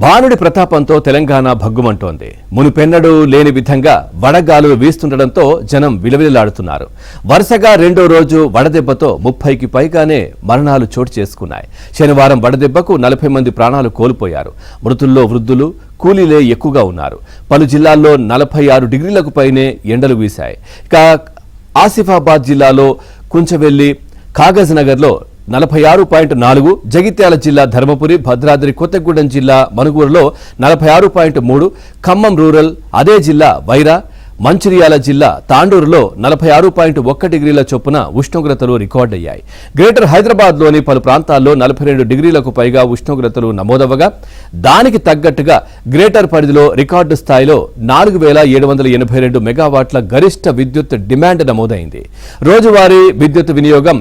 భానుడి ప్రతాపంతో తెలంగాణ భగ్గుమంటోంది. మునుపెన్నడూ లేని విధంగా వడగాలులు వీస్తుండటంతో జనం విలవిలలాడుతున్నారు. వరుసగా రెండో రోజు వడదెబ్బతో 30కి పైగానే మరణాలు చోటు చేసుకున్నాయి. శనివారం వడదెబ్బకు 40 మంది ప్రాణాలు కోల్పోయారు. మృతుల్లో వృద్ధులు, కూలీలే ఎక్కువగా ఉన్నారు. పలు జిల్లాల్లో 46 డిగ్రీలకు పైనే ఎండలు వీశాయి. ఇక ఆసిఫాబాద్ జిల్లాలో కుంచవెల్లి, కాగజ్ నగర్లో 46.4, జగిత్యాల జిల్లా ధర్మపురి, భద్రాద్రి కొత్తగూడెం జిల్లా మనుగూరులో 46.3, ఖమ్మం రూరల్, అదే జిల్లా వైరా, మంచిర్యాల జిల్లా తాండూరులో 46.1 డిగ్రీల చొప్పున ఉష్ణోగ్రతలు రికార్డయ్యాయి. గ్రేటర్ హైదరాబాద్లోని పలు ప్రాంతాల్లో 42 డిగ్రీలకు పైగా ఉష్ణోగ్రతలు నమోదవగా దానికి తగ్గట్టుగా గ్రేటర్ పరిధిలో రికార్డు స్థాయిలో 4782 మెగావాట్ల గరిష్ట విద్యుత్ డిమాండ్ నమోదైంది. రోజువారీ విద్యుత్ వినియోగం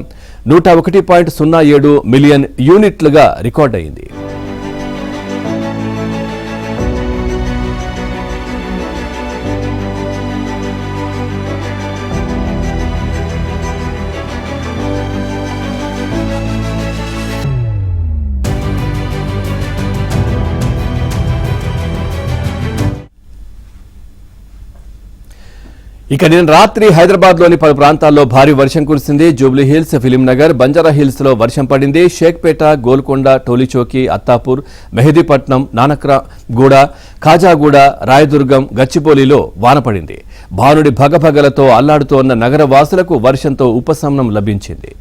101.07 మిలియన్ యూనిట్లుగా రికార్డయింది. ఇక నిన్న రాత్రి హైదరాబాద్లోని పలు ప్రాంతాల్లో భారీ వర్షం కురిసింది. Jubilee hills, film Nagar, Banjara హిల్స్లో వర్షం పడింది. షేక్పేట, గోల్కొండ, టోలీచౌకీ, అత్తాపూర్, మెహదీపట్నం, నానక్రాగూడ, ఖాజాగూడ, రాయదుర్గం, గచ్చిబౌలిలో వాన పడింది. భానుడి భగభగలతో అల్లాడుతోన్న నగర వాసులకు వర్షంతో ఉపశమనం లభించింది.